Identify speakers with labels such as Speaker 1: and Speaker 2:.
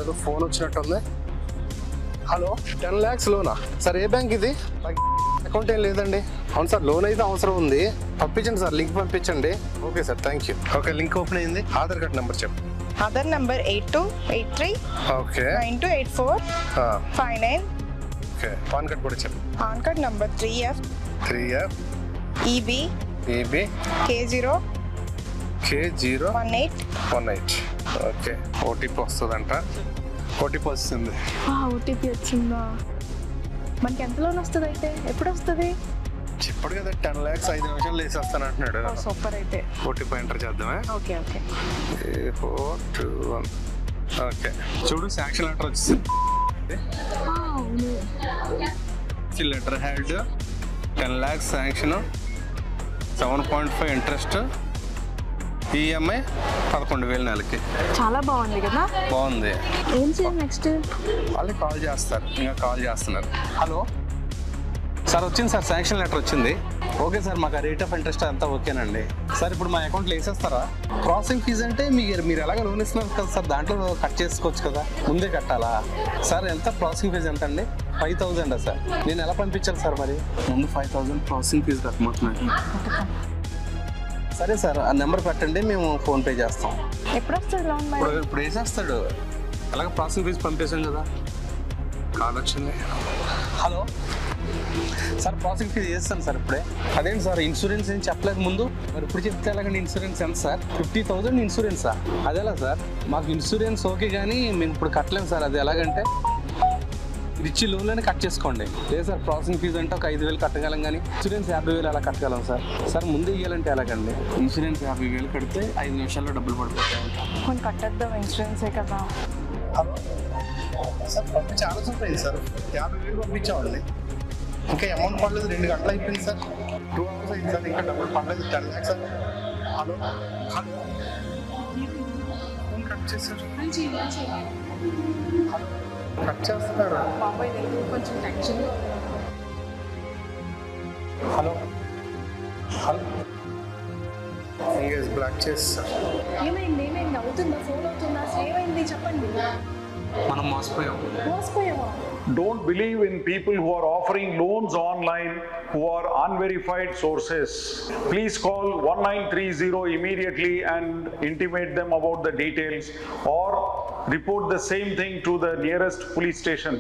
Speaker 1: ఏదో ఫోన్ వచ్చినట్టుంది. Hello, 10 lakhs లోనా సార్? ఏ బ్యాంక్ ఇది? అకౌంట్ ఏం లేదండి. అవును సార్, లోన్ అయితే అవసరం ఉంది. పంపించండి సార్, లింక్ పంపించండి. Okay sir, thank you. Okay, link open అయింది. ఆధార్ కార్డ్ నెంబర్ చెప్పు.
Speaker 2: Aadhaar number 8283
Speaker 1: okay
Speaker 2: 9284 59.
Speaker 1: Okay, pan card కూడా చెప్పు.
Speaker 2: Pan card number 3F EB K0 18.
Speaker 1: Okay, OTP వస్తుందంట. ఓటీపీ వస్తుంది.
Speaker 3: ఓటీపీ వచ్చిందా? మనకి ఎంత లోన్ వస్తుంది అయితే? ఎప్పుడు వస్తుంది?
Speaker 1: చెప్పాడు కదా 10 lakhs 5 నిమిషాలు వేసేస్తాను అంటున్నాడు.
Speaker 3: సూపర్. అయితే
Speaker 1: ఓటీపీ ఎంటర్ చేద్దామా?
Speaker 3: ఓకే
Speaker 1: 421. ఓకే, చూడు శాంక్షన్ లెటర్ వచ్చింది. Letter head 10 lakhs sanction, 7.5 interest, EMI 11,000 నెలకి.
Speaker 3: చాలా బాగుంది కదా?
Speaker 1: బాగుంది.
Speaker 3: ఏం చేయాలి నెక్స్ట్?
Speaker 1: వాళ్ళకి కాల్ చేస్తారు, ఇంకా కాల్ చేస్తున్నారు. హలో సార్, వచ్చింది సార్, శాంక్షన్ లెటర్ వచ్చింది. ఓకే సార్, మాకు రేట్ ఆఫ్ ఇంట్రెస్ట్ అంతా ఓకేనండి. సార్ ఇప్పుడు మా అకౌంట్లో వేసేస్తారా? ప్రాసెసింగ్ ఫీజు అంటే మీరు ఎలాగ లోన్ ఇస్తున్నారు కదా సార్, దాంట్లో కట్ చేసుకోవచ్చు కదా, ముందే కట్టాలా సార్? ఎంత ప్రాసెసింగ్ ఫీజు ఎంత అండి? 5,000 సార్? నేను ఎలా పంపించాలి సార్ మరి? ముందు 5,000 ప్రాసెసింగ్ ఫీజు కట్టమంటున్నాను. సరే సార్, ఆ నెంబర్ పెట్టండి, మేము ఫోన్పే చేస్తాం.
Speaker 3: ఎప్పుడు వస్తుంది లోన్?
Speaker 1: ఇప్పుడు వేసేస్తాడు. అలాగే ప్రాసెసింగ్ ఫీజు పంపేశాం కదా. కాల్ వచ్చింది. హలో సార్, ప్రాసెసింగ్ ఫీజు చేస్తాను సార్ ఇప్పుడే. అదేంటి సార్, ఇన్సూరెన్స్ ఏం చెప్పలేదు ముందు? మరి ఇప్పుడు చెప్తే ఎలాగండి? ఇన్సూరెన్స్ ఎంత సార్? 50,000 ఇన్సూరెన్సా? అదేలా సార్? మాకు ఇన్సూరెన్స్ ఓకే కానీ మేము ఇప్పుడు కట్టలేము సార్. అది ఎలాగంటే ఇచ్చి లోన్లోనే కట్ చేసుకోండి. లేదు సార్, ప్రాసెసింగ్ ఫీజు అంటే ఒక 5,000 కట్టగలం కానీ ఇన్సూరెన్స్ 50,000 అలా కట్టగలం సార్. సార్ ముందు ఇవ్వాలంటే ఎలాగండి? ఇన్సూరెన్స్ 50,000 కడితే 5 నిమిషాల్లో డబ్బులు పడిపోతాయి.
Speaker 3: కొన్ని కట్టేద్దాం, ఇన్సూరెన్సే కదా.
Speaker 1: హలో సార్, పంపించి ఆలోచన పోయింది సార్. 50,000 పంపించామండి, ఇంకా అమౌంట్ పడలేదు. 2 గంటలు అయిపోయింది సార్. 2 hours అయింది సార్, ఇంకా డబ్బులు పడలేదు. 10 lakhs sir. Hello hello, phone cut చేశారు. హలో, కట్ చేస్తున్నారు.
Speaker 3: కొంచెం tension.
Speaker 1: Hello hello, engage block చేస్తారు.
Speaker 3: ఏమైంది? అవుతుందా? ఫోన్ అవుతుందా? అసలు ఏమైంది చెప్పండి.
Speaker 1: మనం
Speaker 3: మోసపోయావా?
Speaker 4: Don't believe in people who are offering loans online who are unverified sources. Please call 1930 immediately and intimate them about the details, or report the same thing to the nearest police station.